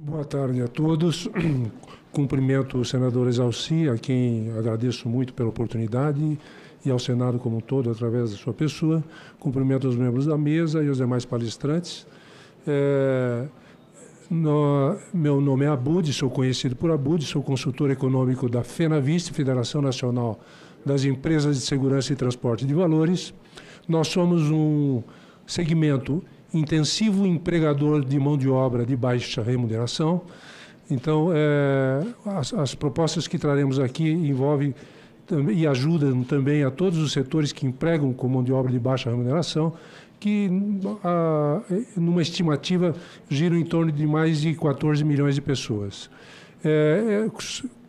Boa tarde a todos. Cumprimento o senador Exalci, a quem agradeço muito pela oportunidade, e ao Senado como um todo, através da sua pessoa. Cumprimento os membros da mesa e os demais palestrantes. Meu nome é Abud, sou conhecido por Abud, sou consultor econômico da FENAVIST, Federação Nacional das Empresas de Segurança e Transporte de Valores. Nós somos um segmento intensivo empregador de mão de obra de baixa remuneração. Então, as propostas que traremos aqui envolvem e ajudam também a todos os setores que empregam com mão de obra de baixa remuneração, que, numa estimativa, giram em torno de mais de 14 milhões de pessoas.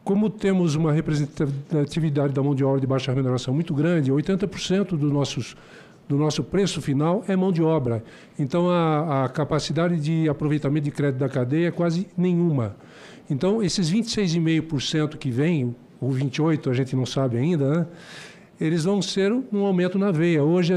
Como temos uma representatividade da mão de obra de baixa remuneração muito grande, 80% do nosso preço final é mão de obra. Então, a capacidade de aproveitamento de crédito da cadeia é quase nenhuma. Então, esses 26,5% que vêm, ou 28%, a gente não sabe ainda, né? Eles vão ser um aumento na veia. Hoje,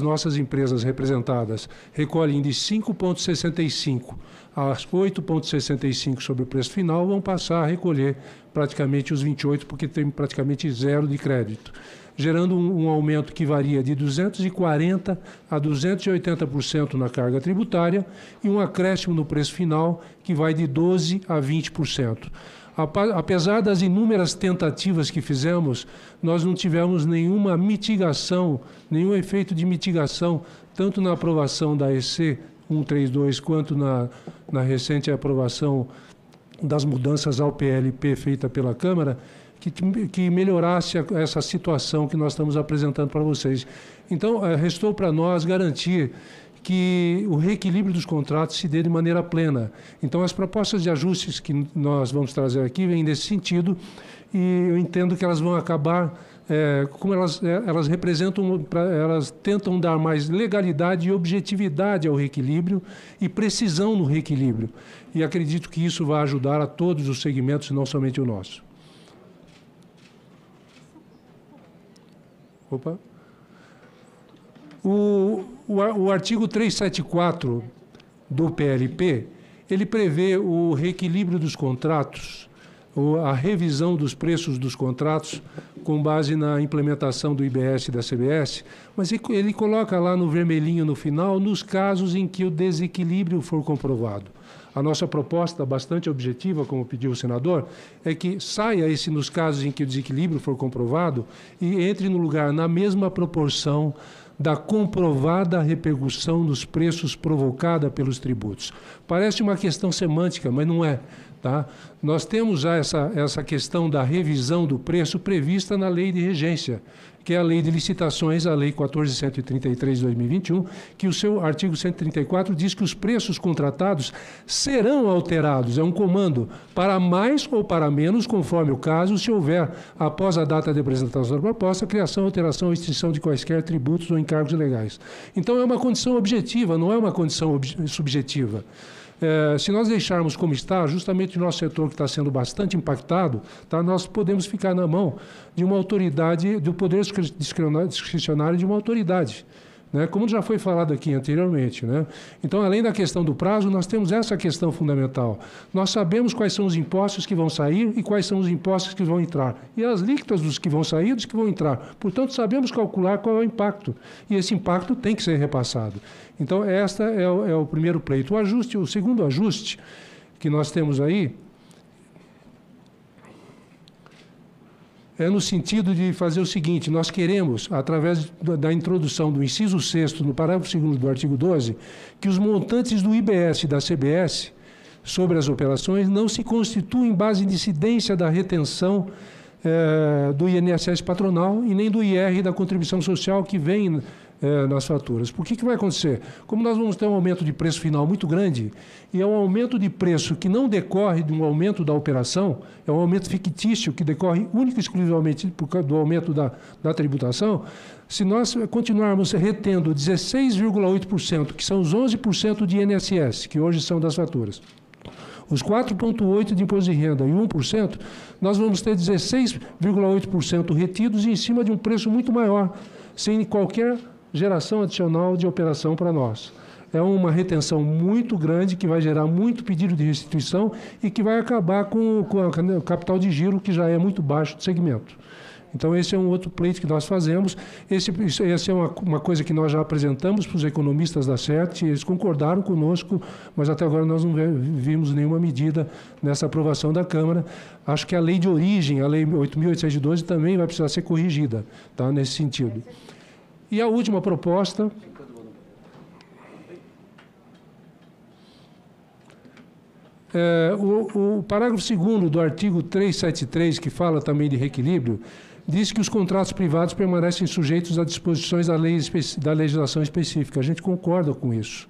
nossas empresas representadas, recolhem de 5,65 a 8,65 sobre o preço final, vão passar a recolher praticamente os 28%, porque tem praticamente zero de crédito, gerando um aumento que varia de 240% a 280% na carga tributária e um acréscimo no preço final que vai de 12% a 20%. Apesar das inúmeras tentativas que fizemos, nós não tivemos nenhuma mitigação, nenhum efeito de mitigação, tanto na aprovação da EC 132 quanto na recente aprovação das mudanças ao PLP feita pela Câmara, que melhorasse essa situação que nós estamos apresentando para vocês. Então, restou para nós garantir que o reequilíbrio dos contratos se dê de maneira plena. Então, as propostas de ajustes que nós vamos trazer aqui vêm nesse sentido, e eu entendo que elas vão acabar, como elas representam, elas tentam dar mais legalidade e objetividade ao reequilíbrio e precisão no reequilíbrio. E acredito que isso vai ajudar a todos os segmentos, não somente o nosso. Opa. O artigo 374 do PLP, ele prevê o reequilíbrio dos contratos, a revisão dos preços dos contratos com base na implementação do IBS e da CBS, mas ele coloca lá no vermelhinho no final, nos casos em que o desequilíbrio for comprovado. A nossa proposta, bastante objetiva, como pediu o senador, é que saia nos casos em que o desequilíbrio for comprovado e entre no lugar na mesma proporção da comprovada repercussão dos preços provocada pelos tributos. Parece uma questão semântica, mas não é. Tá? Nós temos já essa questão da revisão do preço prevista na Lei de Regência, que é a Lei de Licitações, a Lei 14.133 de 2021, que o seu artigo 134 diz que os preços contratados serão alterados, é um comando, para mais ou para menos, conforme o caso, se houver, após a data de apresentação da proposta, criação, alteração ou extinção de quaisquer tributos ou encargos legais. Então, é uma condição objetiva, não é uma condição subjetiva. Se nós deixarmos como está, justamente o nosso setor que está sendo bastante impactado, tá, nós podemos ficar na mão de uma autoridade, do poder discricionário de uma autoridade, né, como já foi falado aqui anteriormente. Né? Então, além da questão do prazo, nós temos essa questão fundamental. Nós sabemos quais são os impostos que vão sair e quais são os impostos que vão entrar. E as alíquotas dos que vão sair e dos que vão entrar. Portanto, sabemos calcular qual é o impacto. E esse impacto tem que ser repassado. Então, esta é o primeiro pleito. O segundo ajuste que nós temos aí é no sentido de fazer o seguinte: nós queremos, através da introdução do inciso 6º, no parágrafo 2º do artigo 12, que os montantes do IBS e da CBS sobre as operações não se constituem base de incidência da retenção do INSS patronal e nem do IR da contribuição social que vem nas faturas. Por que vai acontecer? Como nós vamos ter um aumento de preço final muito grande, e é um aumento de preço que não decorre de um aumento da operação, é um aumento fictício que decorre única e exclusivamente por causa do aumento da tributação, se nós continuarmos retendo 16,8%, que são os 11% de INSS, que hoje são das faturas, os 4,8% de imposto de renda e 1%, nós vamos ter 16,8% retidos em cima de um preço muito maior, sem qualquer geração adicional de operação para nós. é uma retenção muito grande que vai gerar muito pedido de restituição e que vai acabar com o capital de giro, que já é muito baixo do segmento. Então, esse é um outro pleito que nós fazemos. Essa é uma coisa que nós já apresentamos para os economistas da CERT, eles concordaram conosco, mas até agora nós não vimos nenhuma medida nessa aprovação da Câmara. Acho que a lei de origem, a lei 8.812, também vai precisar ser corrigida, tá, nesse sentido. E a última proposta... o parágrafo 2º do artigo 373, que fala também de reequilíbrio, diz que os contratos privados permanecem sujeitos a disposições da legislação específica. A gente concorda com isso.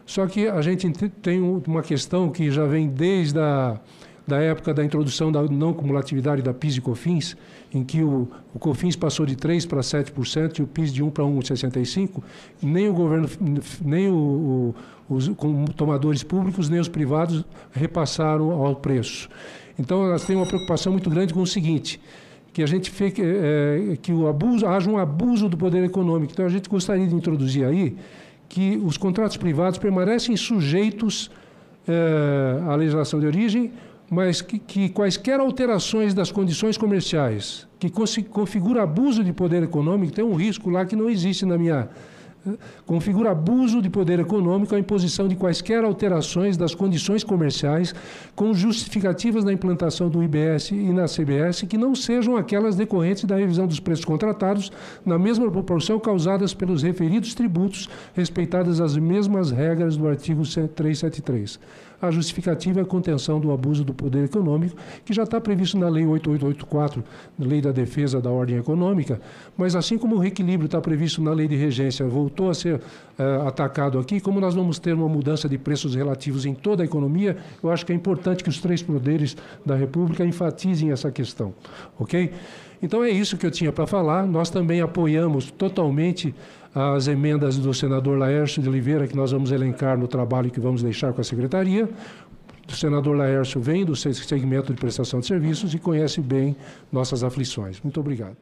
Só que a gente tem uma questão que já vem desde da época da introdução da não cumulatividade da PIS e COFINS, em que o COFINS passou de 3% para 7% e o PIS de 1% para 1,65%, nem o governo, nem os tomadores públicos, nem os privados repassaram ao preço. Então, nós temos uma preocupação muito grande com o seguinte, que a gente haja um abuso do poder econômico. Então, a gente gostaria de introduzir aí que os contratos privados permanecem sujeitos à legislação de origem, mas que quaisquer alterações das condições comerciais que configura abuso de poder econômico, tem um risco lá que não existe na minha... configura abuso de poder econômico a imposição de quaisquer alterações das condições comerciais com justificativas na implantação do IBS e na CBS que não sejam aquelas decorrentes da revisão dos preços contratados na mesma proporção causadas pelos referidos tributos, respeitadas as mesmas regras do artigo 373. A justificativa é a contenção do abuso do poder econômico, que já está previsto na Lei 8884, Lei da Defesa da Ordem Econômica, mas assim como o reequilíbrio está previsto na Lei de Regência, voltou a ser atacado aqui, como nós vamos ter uma mudança de preços relativos em toda a economia, eu acho que é importante que os três poderes da República enfatizem essa questão, ok? Então é isso que eu tinha para falar. Nós também apoiamos totalmente as emendas do senador Laércio de Oliveira, que nós vamos elencar no trabalho que vamos deixar com a Secretaria. O senador Laércio vem do segmento de prestação de serviços e conhece bem nossas aflições. Muito obrigado.